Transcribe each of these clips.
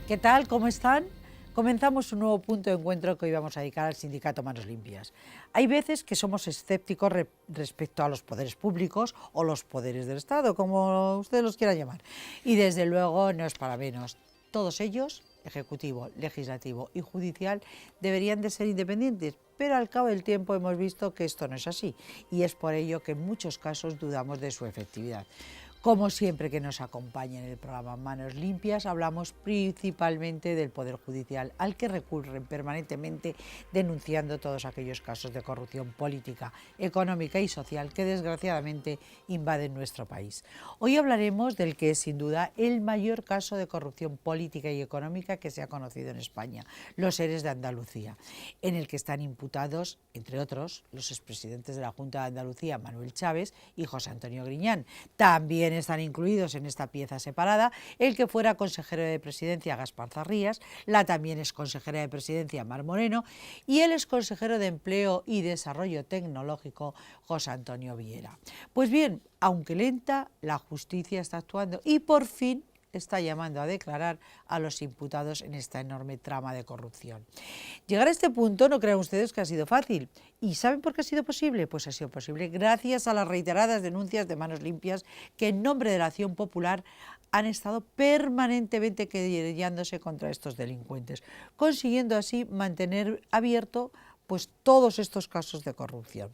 ¿Qué tal? ¿Cómo están? Comenzamos un nuevo punto de encuentro que hoy vamos a dedicar al sindicato Manos Limpias. Hay veces que somos escépticos respecto a los poderes públicos o los poderes del Estado, como ustedes los quieran llamar. Y desde luego no es para menos. Todos ellos, ejecutivo, legislativo y judicial, deberían de ser independientes, pero al cabo del tiempo hemos visto que esto no es así y es por ello que en muchos casos dudamos de su efectividad. Como siempre que nos acompaña en el programa Manos Limpias, hablamos principalmente del Poder Judicial, al que recurren permanentemente denunciando todos aquellos casos de corrupción política, económica y social que desgraciadamente invaden nuestro país. Hoy hablaremos del que es sin duda el mayor caso de corrupción política y económica que se ha conocido en España, los ERES de Andalucía, en el que están imputados, entre otros, los expresidentes de la Junta de Andalucía, Manuel Chávez y José Antonio Griñán. También están incluidos en esta pieza separada el que fuera consejero de Presidencia, Gaspar Zarrías, la también es consejera de Presidencia, Mar Moreno, y el exconsejero de Empleo y Desarrollo Tecnológico, José Antonio Viera. Pues bien, aunque lenta, la justicia está actuando y por fin está llamando a declarar a los imputados en esta enorme trama de corrupción. Llegar a este punto no crean ustedes que ha sido fácil. ¿Y saben por qué ha sido posible? Pues ha sido posible gracias a las reiteradas denuncias de Manos Limpias que en nombre de la acción popular han estado permanentemente querellándose contra estos delincuentes, consiguiendo así mantener abierto pues todos estos casos de corrupción.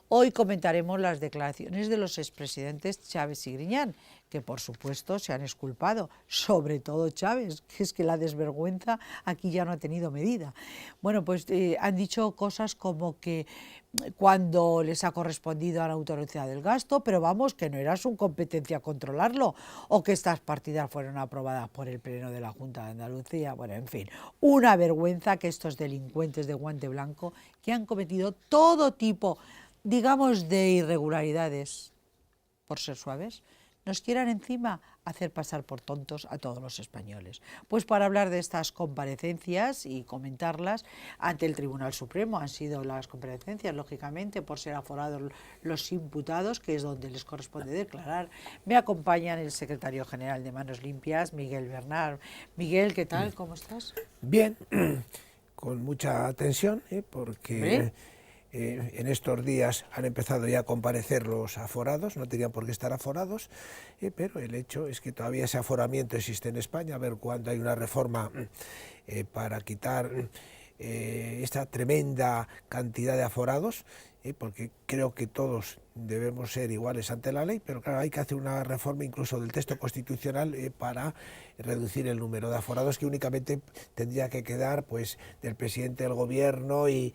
Hoy comentaremos las declaraciones de los expresidentes Chávez y Griñán, que por supuesto se han exculpado, sobre todo Chávez, que es que la desvergüenza aquí ya no ha tenido medida. Bueno, pues han dicho cosas como que cuando les ha correspondido a la autoridad del gasto, pero vamos, que no era su competencia controlarlo, o que estas partidas fueron aprobadas por el Pleno de la Junta de Andalucía. Bueno, en fin, una vergüenza que estos delincuentes de guante blanco, que han cometido todo tipo, digamos, de irregularidades, por ser suaves, nos quieran encima hacer pasar por tontos a todos los españoles. Pues para hablar de estas comparecencias y comentarlas ante el Tribunal Supremo, han sido las comparecencias, lógicamente, por ser aforados los imputados, que es donde les corresponde declarar. Me acompañan el secretario general de Manos Limpias, Miguel Bernal. Miguel, ¿qué tal? ¿Cómo estás? Bien, con mucha tensión, porque en estos días han empezado ya a comparecer los aforados, no tenían por qué estar aforados, pero el hecho es que todavía ese aforamiento existe en España, a ver cuándo hay una reforma para quitar esta tremenda cantidad de aforados, porque creo que todos debemos ser iguales ante la ley, pero claro, hay que hacer una reforma incluso del texto constitucional para reducir el número de aforados, que únicamente tendría que quedar pues del presidente del gobierno y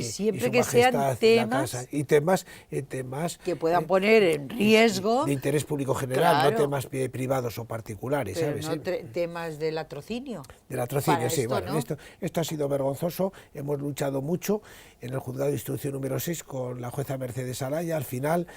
siempre su que majestad, sean temas, la casa, y temas que puedan poner en riesgo de interés público general, claro, no temas privados o particulares, pero ¿sabes? no temas de latrocinio. De latrocinio, para sí, esto, bueno, ¿no? esto ha sido vergonzoso, hemos luchado mucho en el juzgado de instrucción número 6 con la jueza Mercedes Alaya. Al final,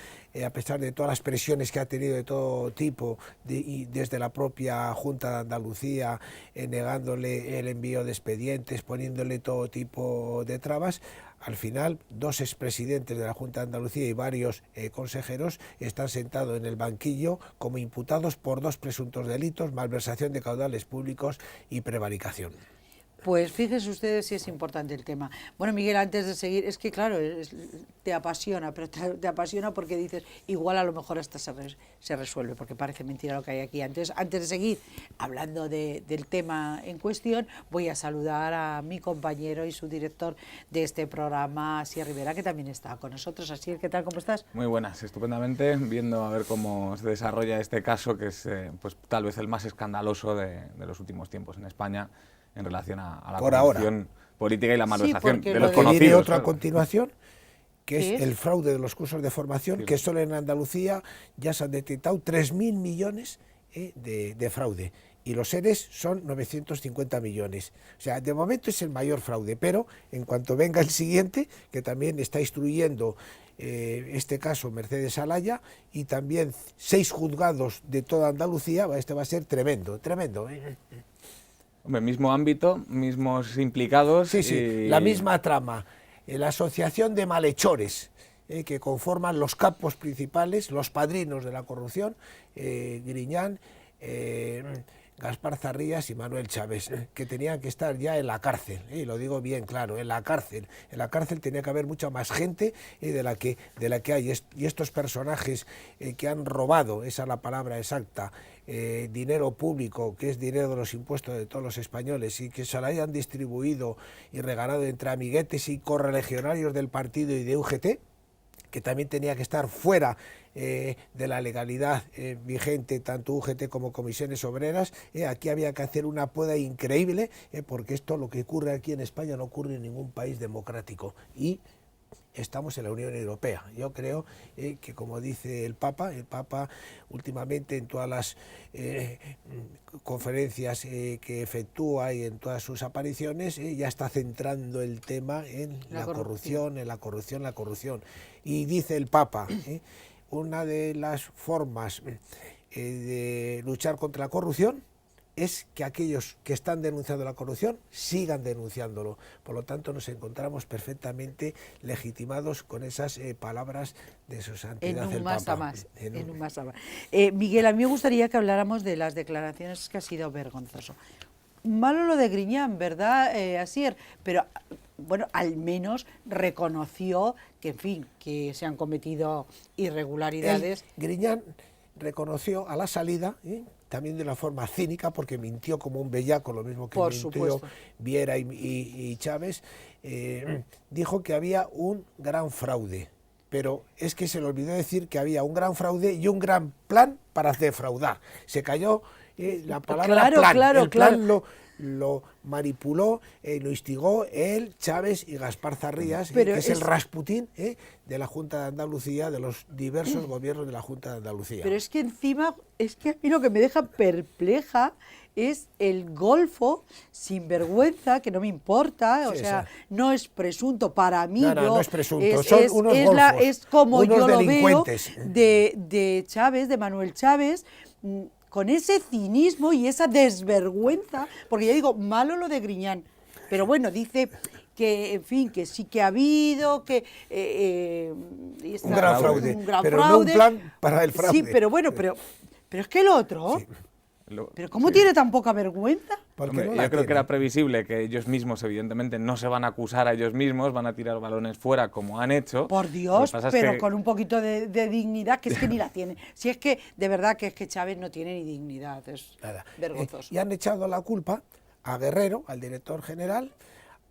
a pesar de todas las presiones que ha tenido de todo tipo, y desde la propia Junta de Andalucía, negándole el envío de expedientes, poniéndole todo tipo de trabas, al final, dos expresidentes de la Junta de Andalucía y varios consejeros están sentados en el banquillo como imputados por dos presuntos delitos: malversación de caudales públicos y prevaricación. Pues fíjense ustedes si es importante el tema. Bueno, Miguel, antes de seguir, es que claro, te apasiona, pero te apasiona porque dices, igual a lo mejor hasta se resuelve, porque parece mentira lo que hay aquí. Antes de seguir hablando del tema en cuestión, voy a saludar a mi compañero y su director de este programa, Asier Rivera, que también está con nosotros. Asier, ¿qué tal? ¿Cómo estás? Muy buenas, estupendamente, viendo a ver cómo se desarrolla este caso, que es pues tal vez el más escandaloso de los últimos tiempos en España, en relación a la corrupción política y la malversación de los conocidos. Viene otra a continuación, que es ¿Qué? el fraude de los cursos de formación, Sí. que solo en Andalucía ya se han detectado 3.000 millones de fraude, y los ERES son 950 millones. O sea, de momento es el mayor fraude, pero en cuanto venga el siguiente, que también está instruyendo este caso Mercedes Alaya, y también 6 juzgados de toda Andalucía, este va a ser tremendo, tremendo. Hombre, mismo ámbito, mismos implicados. Sí, sí, la misma trama. La asociación de malhechores que conforman los capos principales, los padrinos de la corrupción, Griñán, Gaspar Zarrías y Manuel Chávez, que tenían que estar ya en la cárcel, y lo digo bien claro, en la cárcel. En la cárcel tenía que haber mucha más gente de la que hay. Y estos personajes que han robado, esa es la palabra exacta, dinero público, que es dinero de los impuestos de todos los españoles, y que se lo hayan distribuido y regalado entre amiguetes y correligionarios del partido y de UGT, que también tenía que estar fuera de la legalidad vigente, tanto UGT como comisiones obreras. Aquí había que hacer una poda increíble, porque esto, lo que ocurre aquí en España, no ocurre en ningún país democrático. Y estamos en la Unión Europea. Yo creo que, como dice el Papa últimamente en todas las conferencias que efectúa y en todas sus apariciones, ya está centrando el tema en la corrupción, en la corrupción. Y dice el Papa, una de las formas de luchar contra la corrupción es que aquellos que están denunciando la corrupción sigan denunciándolo. Por lo tanto, nos encontramos perfectamente legitimados con esas palabras de su santidad el Papa. En un más a más. Miguel, a mí me gustaría que habláramos de las declaraciones, que ha sido vergonzoso. Malo lo de Griñán, ¿verdad, Asier? Pero, bueno, al menos reconoció que, en fin, que se han cometido irregularidades. Griñán reconoció a la salida, también de una forma cínica, porque mintió como un bellaco, lo mismo que mintió Viera y Chávez, dijo que había un gran fraude, pero es que se le olvidó decir que había un gran fraude y un gran plan para defraudar. Se cayó la palabra plan. El plan lo manipuló, lo instigó él, Chávez y Gaspar Zarrías, que es el Rasputín de la Junta de Andalucía, de los diversos gobiernos de la Junta de Andalucía. Pero es que encima, es que a mí lo que me deja perpleja es el golfo sin vergüenza, que no me importa, o sea, no es presunto para mí. No es presunto, son unos golfos, es como unos yo lo veo delincuentes. de Chávez, de Manuel Chávez, con ese cinismo y esa desvergüenza, porque ya digo, malo lo de Griñán, pero bueno, dice que, en fin, que sí que ha habido, que un gran fraude, pero no un plan para el fraude. Sí, pero bueno, pero es que el otro, sí. ¿Pero cómo tiene tan poca vergüenza? Hombre, yo creo que era previsible que ellos mismos, evidentemente, no se van a acusar a ellos mismos, van a tirar balones fuera como han hecho. Por Dios, pero con un poquito de dignidad, que es que ni la tiene. Si es que, de verdad, que es que Chávez no tiene ni dignidad, es vergonzoso. Y han echado la culpa a Guerrero, al director general,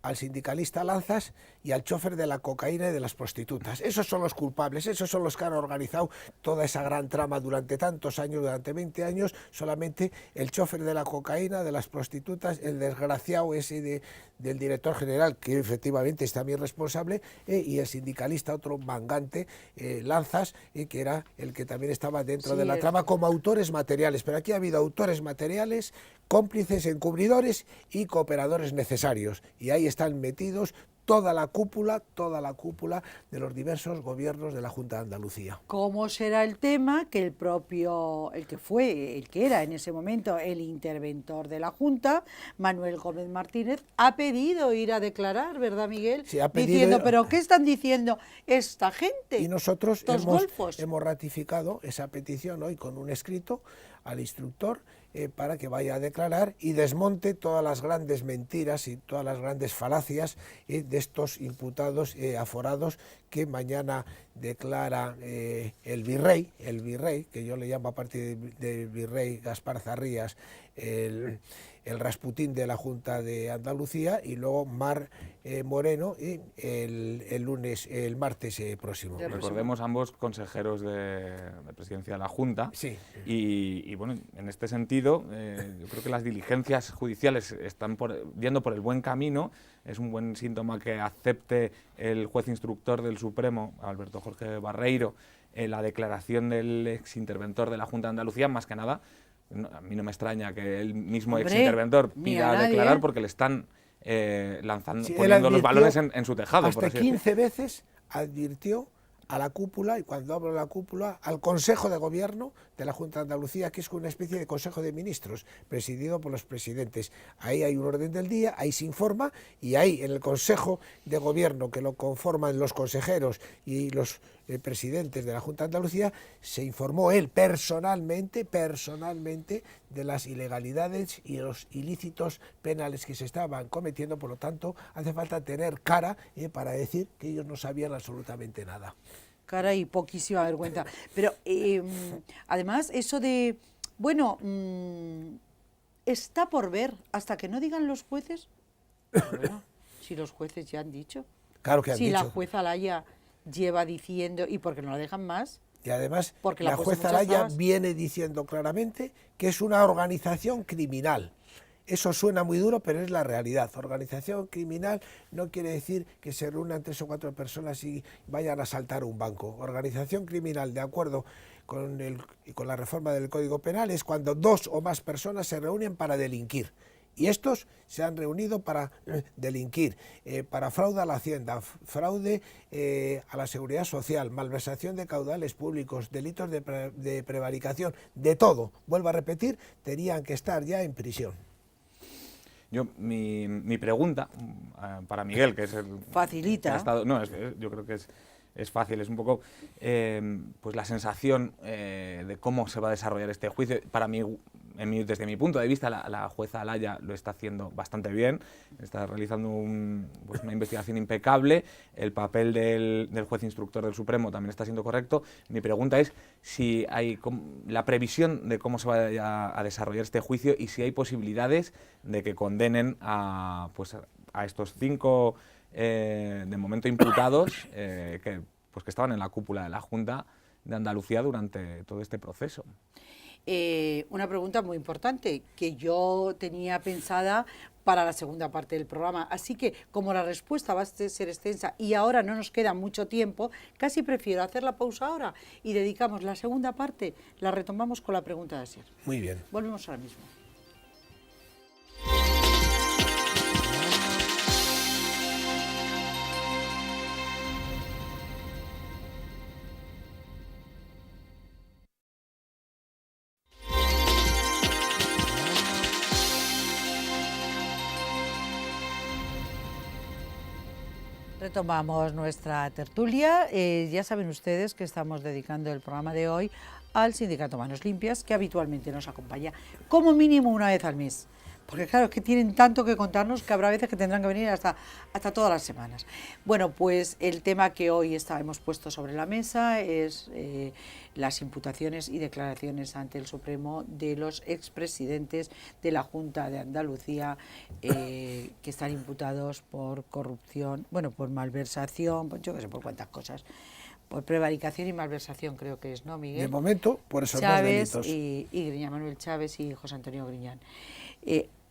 al sindicalista Lanzas y al chofer de la cocaína y de las prostitutas. Esos son los culpables, esos son los que han organizado toda esa gran trama durante tantos años, durante 20 años. Solamente el chofer de la cocaína, de las prostitutas, el desgraciado ese del director general, que efectivamente es también responsable, y el sindicalista, otro mangante, Lanzas, que era el que también estaba dentro de la trama como autores materiales. Pero aquí ha habido autores materiales, cómplices, encubridores y cooperadores necesarios. Y ahí están metidos toda la cúpula de los diversos gobiernos de la Junta de Andalucía. ¿Cómo será el tema que el que era en ese momento el interventor de la Junta, Manuel Gómez Martínez, ha pedido ir a declarar, ¿verdad, Miguel? Sí, ha pedido, diciendo, ¿pero qué están diciendo esta gente? Y nosotros hemos ratificado esa petición hoy con un escrito al instructor para que vaya a declarar y desmonte todas las grandes mentiras y todas las grandes falacias de estos imputados aforados que mañana declara el virrey, que yo le llamo a partir del virrey Gaspar Zarrías, el Rasputín de la Junta de Andalucía, y luego Mar Moreno el martes próximo. Recordemos ambos consejeros de presidencia de la Junta. Sí. Y bueno, en este sentido, yo creo que las diligencias judiciales están yendo por el buen camino. Es un buen síntoma que acepte el juez instructor del Supremo, Alberto Jorge Barreiro, la declaración del exinterventor de la Junta de Andalucía, más que nada. A mí no me extraña que el mismo exinterventor pida declarar, porque le están poniendo los balones en su tejado. Hasta 15 veces advirtió a la cúpula, y cuando hablo de la cúpula, al Consejo de Gobierno de la Junta de Andalucía, que es una especie de Consejo de Ministros, presidido por los presidentes. Ahí hay un orden del día, ahí se informa, y ahí en el Consejo de Gobierno, que lo conforman los consejeros y los presidentes de la Junta de Andalucía, se informó él personalmente de las ilegalidades y los ilícitos penales que se estaban cometiendo. Por lo tanto, hace falta tener cara para decir que ellos no sabían absolutamente nada. Cara y poquísima vergüenza. Pero además eso de, bueno, está por ver, hasta que no digan los jueces. Bueno, si los jueces ya han dicho. Claro que han dicho. Si la jueza Laya lleva diciendo, y porque no la dejan más. Y además, porque la jueza Laya viene diciendo claramente que es una organización criminal. Eso suena muy duro, pero es la realidad. Organización criminal no quiere decir que se reúnan 3 o 4 personas y vayan a asaltar un banco. Organización criminal, de acuerdo con la reforma del Código Penal, es cuando 2 o más personas se reúnen para delinquir. Y estos se han reunido para delinquir, para fraude a la Hacienda, fraude a la Seguridad Social, malversación de caudales públicos, delitos de prevaricación, de todo. Vuelvo a repetir, tenían que estar ya en prisión. Mi pregunta para Miguel, que es el... Facilita. Yo creo que es fácil, es un poco pues la sensación de cómo se va a desarrollar este juicio. Para mí, desde mi punto de vista, la jueza Laya lo está haciendo bastante bien, está realizando una investigación impecable, el papel del juez instructor del Supremo también está siendo correcto. Mi pregunta es si hay la previsión de cómo se va a desarrollar este juicio y si hay posibilidades de que condenen a estos 5 de momento imputados que estaban en la cúpula de la Junta de Andalucía durante todo este proceso. Una pregunta muy importante que yo tenía pensada para la segunda parte del programa, así que como la respuesta va a ser extensa y ahora no nos queda mucho tiempo, casi prefiero hacer la pausa ahora y dedicamos la segunda parte, la retomamos con la pregunta de Asier. Muy bien. Volvemos ahora mismo. Retomamos nuestra tertulia. Ya saben ustedes que estamos dedicando el programa de hoy al Sindicato Manos Limpias, que habitualmente nos acompaña como mínimo una vez al mes. Porque claro, es que tienen tanto que contarnos que habrá veces que tendrán que venir hasta todas las semanas. Bueno, pues el tema que hoy hemos puesto sobre la mesa es las imputaciones y declaraciones ante el Supremo de los expresidentes de la Junta de Andalucía que están imputados por corrupción, bueno, por malversación, pues yo qué sé, por cuántas cosas. Por prevaricación y malversación creo que es, ¿no, Miguel? De momento, por esos Chávez dos delitos. y Griñán, Manuel Chávez y José Antonio Griñán.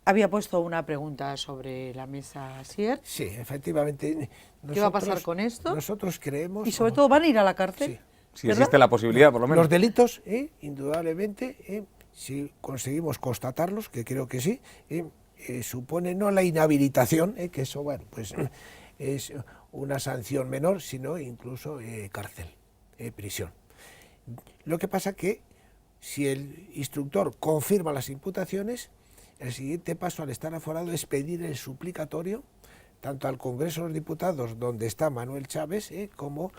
Había puesto una pregunta sobre la mesa Asier. Sí, efectivamente. ¿Qué va a pasar con esto? Nosotros creemos... Y sobre todo, ¿van a ir a la cárcel? Sí. Si existe la posibilidad, por lo menos. Los delitos, indudablemente, si conseguimos constatarlos, que creo que sí, supone no la inhabilitación, que eso, bueno, pues es una sanción menor, sino incluso cárcel, prisión. Lo que pasa que si el instructor confirma las imputaciones, el siguiente paso al estar aforado es pedir el suplicatorio tanto al Congreso de los Diputados, donde está Manuel Chávez, como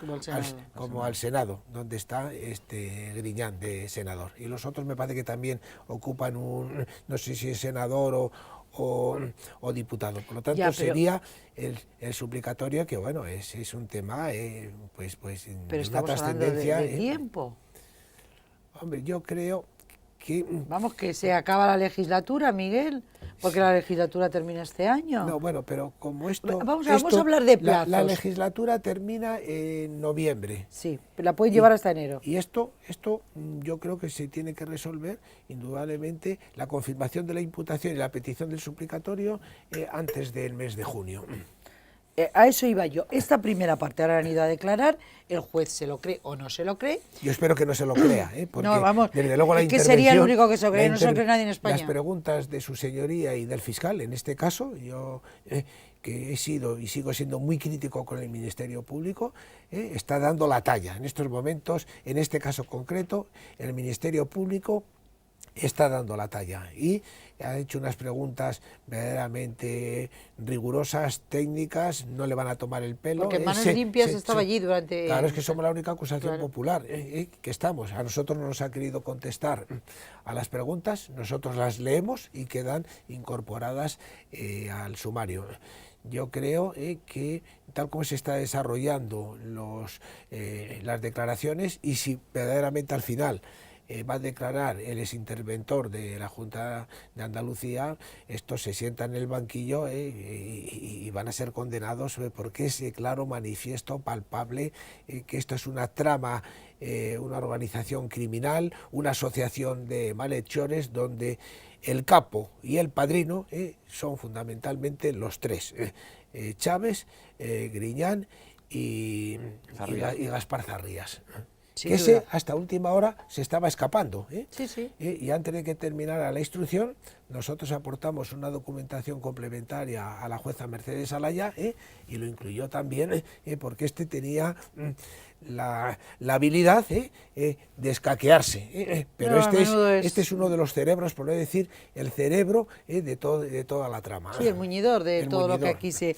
al Senado, donde está Griñán, de senador. Y los otros me parece que también ocupan no sé si es senador o diputado. Por lo tanto, sería el suplicatorio, que bueno, es un tema pues pero de una trascendencia. De tiempo. Hombre, yo creo que... Vamos, que se acaba la legislatura, Miguel, porque la legislatura termina este año. No, bueno, pero como esto... Vamos a hablar de plazos. La legislatura termina en noviembre. Sí, la puede llevar hasta enero. Y esto yo creo que se tiene que resolver, indudablemente, la confirmación de la imputación y la petición del suplicatorio antes del mes de junio. A eso iba yo. Esta primera parte ahora han ido a declarar, el juez se lo cree o no se lo cree. Yo espero que no se lo crea, porque no, vamos, desde luego la es que sería el único que se lo cree, no se lo cree nadie en España. Las preguntas de su señoría y del fiscal, en este caso, yo que he sido y sigo siendo muy crítico con el Ministerio Público, está dando la talla. En estos momentos, en este caso concreto, el Ministerio Público está dando la talla y ha hecho unas preguntas verdaderamente rigurosas, técnicas, no le van a tomar el pelo. Porque Manos Limpias estaba allí durante... Claro, es que somos la única acusación popular que estamos. A nosotros no nos ha querido contestar a las preguntas, nosotros las leemos y quedan incorporadas al sumario. Yo creo que tal como se está desarrollando las declaraciones, y si verdaderamente al final va a declarar el exinterventor de la Junta de Andalucía, estos se sientan en el banquillo y van a ser condenados porque es claro, manifiesto, palpable, que esto es una trama, una organización criminal, una asociación de malhechores donde el capo y el padrino son fundamentalmente los tres, Chávez, Griñán y Gaspar Zarrías. Que ese hasta última hora se estaba escapando. Y antes de que terminara la instrucción, nosotros aportamos una documentación complementaria a la jueza Mercedes Alaya y lo incluyó también porque este tenía la habilidad de escaquearse. Pero este es uno de los cerebros, por no decir el cerebro de toda la trama. Sí, el muñidor de todo lo que aquí se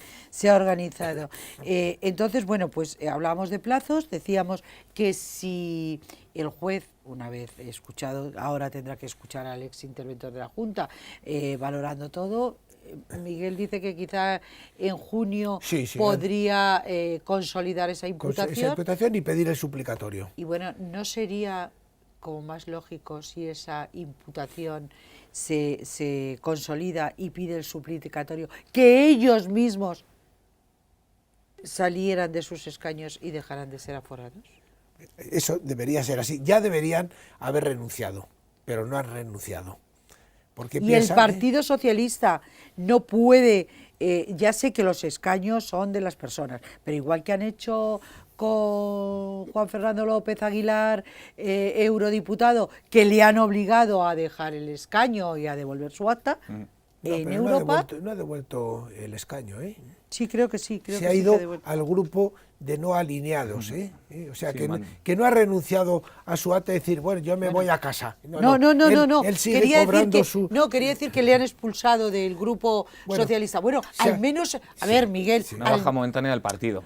ha organizado. Entonces, bueno, pues hablábamos de plazos, decíamos que si el juez, una vez escuchado, ahora tendrá que escuchar al ex interventor de la Junta, valorando todo. Miguel dice que quizá en junio podría consolidar esa imputación. Y pedir el suplicatorio. Y bueno, ¿no sería como más lógico si esa imputación se consolida y pide el suplicatorio, que ellos mismos salieran de sus escaños y dejaran de ser aforados? Eso debería ser así. Ya deberían haber renunciado, pero no han renunciado. Y el Partido Socialista no puede, ya sé que los escaños son de las personas, pero igual que han hecho con Juan Fernando López Aguilar, eurodiputado, que le han obligado a dejar el escaño y a devolver su acta, en Europa... No ha devuelto el escaño, Sí, creo que sí. Se ha ido al grupo de no alineados, o sea, que no ha renunciado a su acta de decir, bueno, yo me voy a casa. No. Él sigue cobrando su... No, quería decir que le han expulsado del grupo socialista. Bueno, al menos, a ver, Miguel... Una baja momentánea del partido.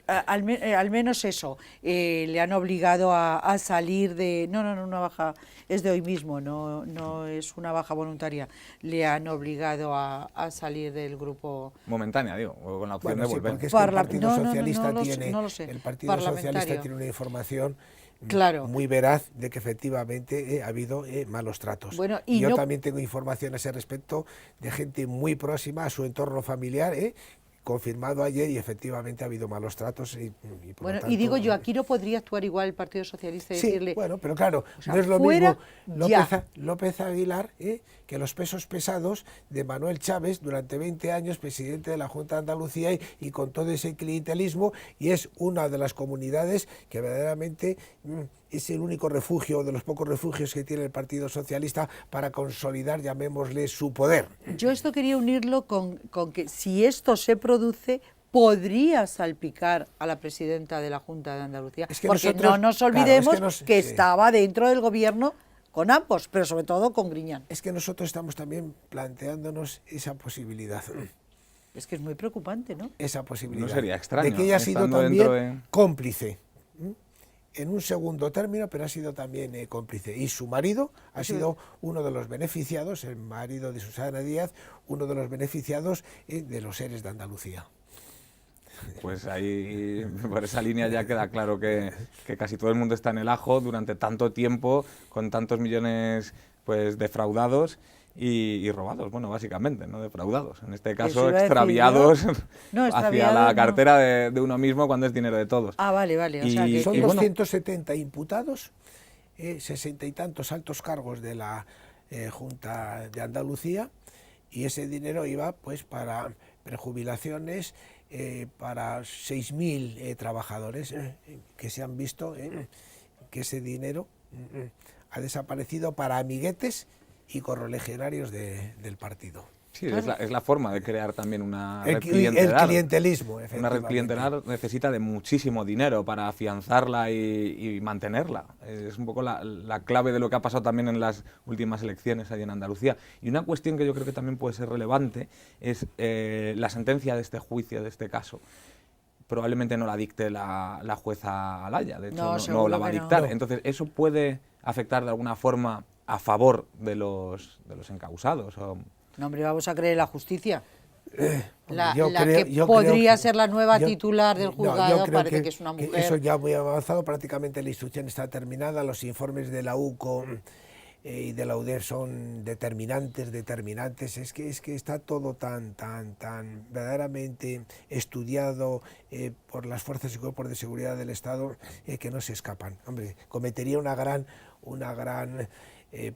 Al menos eso, le han obligado a salir de... No, una baja, es de hoy mismo, no es una baja voluntaria. Le han obligado a salir del grupo... Momentánea, digo, con la opción de volver. Porque es que el Partido Socialista tiene una información muy veraz de que efectivamente ha habido malos tratos. Bueno, y yo también tengo información a ese respecto de gente muy próxima a su entorno familiar, confirmado ayer, y efectivamente ha habido malos tratos. Bueno, y digo yo, aquí no podría actuar igual el Partido Socialista y decirle... Bueno, pero claro, no es lo mismo López Aguilar que los pesos pesados de Manuel Chávez durante 20 años, presidente de la Junta de Andalucía y con todo ese clientelismo, y es una de las comunidades que verdaderamente es el único refugio, de los pocos refugios que tiene el Partido Socialista para consolidar, llamémosle, su poder. Yo esto quería unirlo con que si esto se produce, podría salpicar a la presidenta de la Junta de Andalucía, porque no nos olvidemos que estaba dentro del gobierno con ambos, pero sobre todo con Griñán. Es que nosotros estamos también planteándonos esa posibilidad. Es que es muy preocupante, ¿no? Esa posibilidad. No sería extraño. De que ella ha sido también cómplice. En un segundo término, pero ha sido también cómplice. Y su marido ha sido uno de los beneficiados, el marido de Susana Díaz, uno de los beneficiados de los ERES de Andalucía. Pues ahí, por esa línea ya queda claro que casi todo el mundo está en el ajo durante tanto tiempo, con tantos millones pues defraudados y robados, bueno, básicamente, no defraudados, en este caso extraviados hacia la cartera de uno mismo cuando es dinero de todos. Vale, o sea que... Son 270 imputados, 60 y tantos altos cargos de la Junta de Andalucía, y ese dinero iba pues para prejubilaciones, para 6.000 trabajadores que se han visto que ese dinero ha desaparecido para amiguetes y correligionarios del partido. Sí, claro. es la forma de crear también una red clientelar. El clientelismo, efectivamente. Una red clientelar necesita de muchísimo dinero para afianzarla y mantenerla. Es un poco la clave de lo que ha pasado también en las últimas elecciones ahí en Andalucía. Y una cuestión que yo creo que también puede ser relevante es la sentencia de este juicio, de este caso. Probablemente no la dicte la jueza Alaya, de hecho no la va a dictar. No. Entonces, ¿eso puede afectar de alguna forma a favor de los encausados? No, hombre, vamos a creer en la justicia. Yo podría ser la nueva titular del juzgado, parece que es una mujer. Eso ya muy avanzado, prácticamente la instrucción está terminada, los informes de la UCO y de la UDEF son determinantes, es que está todo tan verdaderamente estudiado por las fuerzas y cuerpos de seguridad del Estado que no se escapan. Hombre, cometería una gran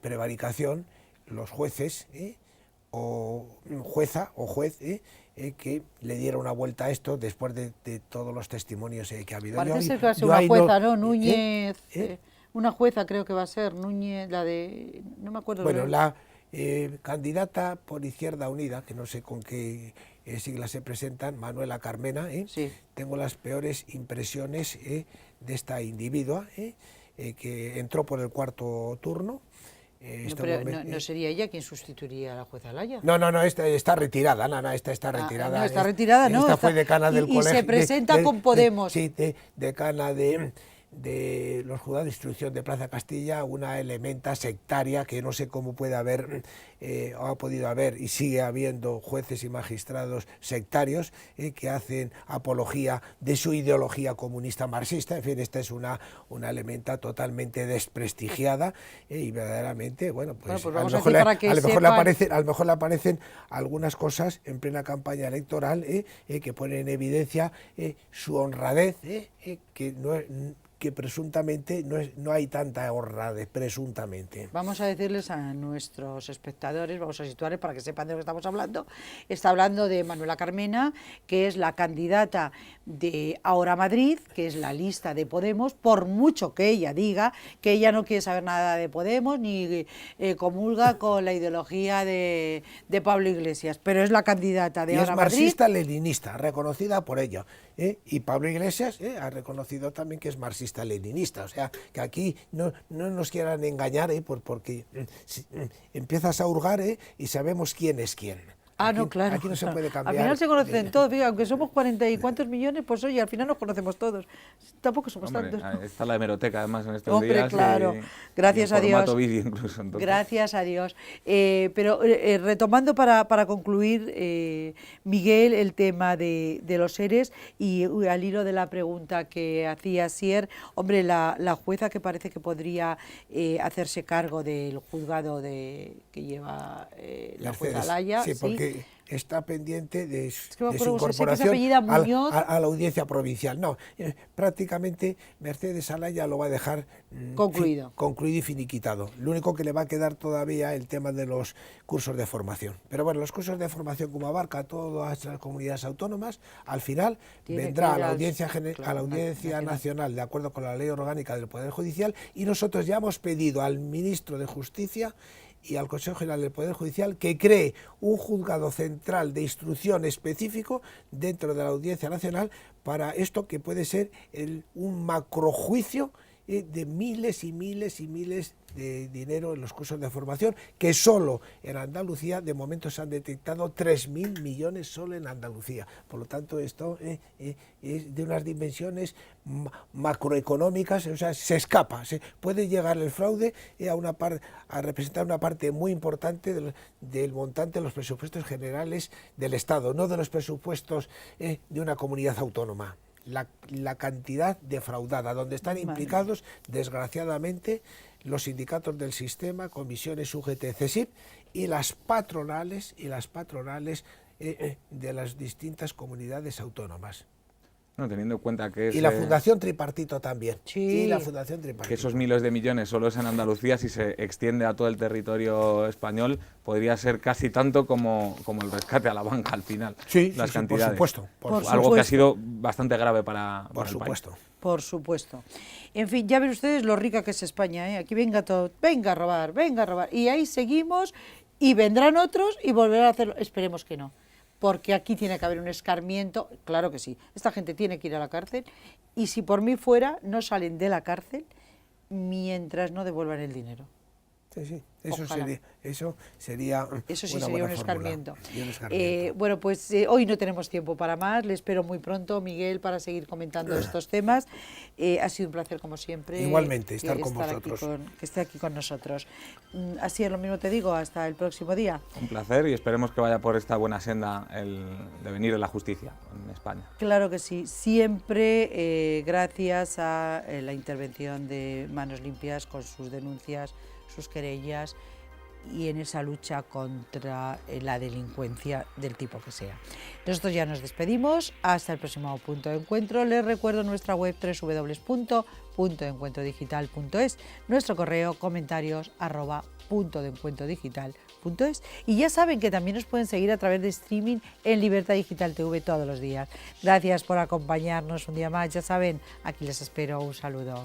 prevaricación los jueces, o jueza o juez que le diera una vuelta a esto después de todos los testimonios que ha habido. Parece ser que va a ser una jueza, ¿no? Núñez, una jueza creo que va a ser, Núñez, la de... no me acuerdo. Bueno, la candidata por Izquierda Unida, que no sé con qué siglas se presentan, Manuela Carmena, sí. Tengo las peores impresiones de esta individua, que entró por el cuarto turno. ¿No sería ella quien sustituiría a la jueza Alaya? No, esta está retirada, esta está retirada. No, está retirada, no. Esta fue decana del colegio. Y se presenta con Podemos. Sí, decana de los juzgados de instrucción de Plaza Castilla, una elementa sectaria que no sé cómo puede haber, o ha podido haber, y sigue habiendo jueces y magistrados sectarios que hacen apología de su ideología comunista marxista. En fin, esta es una elementa totalmente desprestigiada y verdaderamente, bueno, pues a lo mejor le aparecen algunas cosas en plena campaña electoral que ponen en evidencia su honradez, que presuntamente no hay tanta honradez, presuntamente. Vamos a decirles a nuestros espectadores, vamos a situarles para que sepan de lo que estamos hablando. Está hablando de Manuela Carmena, que es la candidata de Ahora Madrid, que es la lista de Podemos, por mucho que ella diga que ella no quiere saber nada de Podemos, ni comulga con la ideología de Pablo Iglesias, pero es la candidata de Ahora Madrid. Y es marxista-leninista, reconocida por ello. Y Pablo Iglesias ha reconocido también que es marxista-leninista, o sea, que aquí no nos quieran engañar, porque empiezas a hurgar y sabemos quién es quién. No, claro. Aquí no se puede cambiar. Al final se conocen todos, fíjate, aunque somos 40 y cuantos millones, pues oye, al final nos conocemos todos. Tampoco somos tantos. Está la hemeroteca además en estos días. Claro. Gracias a Dios. Vídeo incluso, gracias a Dios. Pero retomando para concluir, Miguel, el tema de los seres y al hilo de la pregunta que hacía Sier, hombre, la jueza que parece que podría hacerse cargo del juzgado que lleva la jueza Alaya. Sí, porque está pendiente de su incorporación a la audiencia provincial. No, prácticamente Mercedes Alaya lo va a dejar concluido y finiquitado. Lo único que le va a quedar todavía el tema de los cursos de formación. Pero bueno, los cursos de formación, como abarca a todas las comunidades autónomas, al final vendrá a la audiencia nacional, de acuerdo con la ley orgánica del Poder Judicial, y nosotros ya hemos pedido al ministro de Justicia y al Consejo General del Poder Judicial que cree un juzgado central de instrucción específico dentro de la Audiencia Nacional para esto que puede ser un macrojuicio de miles y miles y miles de dinero en los cursos de formación, que solo en Andalucía de momento se han detectado 3.000 millones solo en Andalucía. Por lo tanto, esto es de unas dimensiones macroeconómicas, o sea, se escapa, puede llegar el fraude a representar una parte muy importante del montante de los presupuestos generales del Estado, no de los presupuestos de una comunidad autónoma. La cantidad defraudada, donde están implicados, desgraciadamente, los sindicatos del sistema, comisiones UGT, CESIP y las patronales de las distintas comunidades autónomas. No, teniendo en cuenta que y la Fundación Tripartito también. Sí. Y la Fundación Tripartito. Que esos miles de millones solo es en Andalucía, si se extiende a todo el territorio español, podría ser casi tanto como el rescate a la banca al final. Sí, las cantidades. Por supuesto. Algo que ha sido bastante grave para el país. Por supuesto. En fin, ya ven ustedes lo rica que es España, ¿eh? Aquí venga todo, venga a robar. Y ahí seguimos y vendrán otros y volverán a hacerlo. Esperemos que no, porque aquí tiene que haber un escarmiento. Claro que sí, esta gente tiene que ir a la cárcel, y si por mí fuera, no salen de la cárcel mientras no devuelvan el dinero. Sí, sí. Eso sería un escarmiento. Bueno, pues hoy no tenemos tiempo para más. Le espero muy pronto, Miguel, para seguir comentando estos temas. Ha sido un placer, como siempre. Igualmente, estar con vosotros. Que esté aquí con nosotros. Así es, lo mismo te digo, hasta el próximo día. Un placer, y esperemos que vaya por esta buena senda el devenir de la justicia en España. Claro que sí. Siempre gracias a la intervención de Manos Limpias con sus denuncias, sus querellas, y en esa lucha contra la delincuencia del tipo que sea. Nosotros ya nos despedimos, hasta el próximo punto de encuentro. Les recuerdo nuestra web www.puntodencuentrodigital.es, nuestro correo comentarios@puntodencuentrodigital.es, y ya saben que también nos pueden seguir a través de streaming en Libertad Digital TV todos los días. Gracias por acompañarnos un día más, ya saben, aquí les espero, un saludo.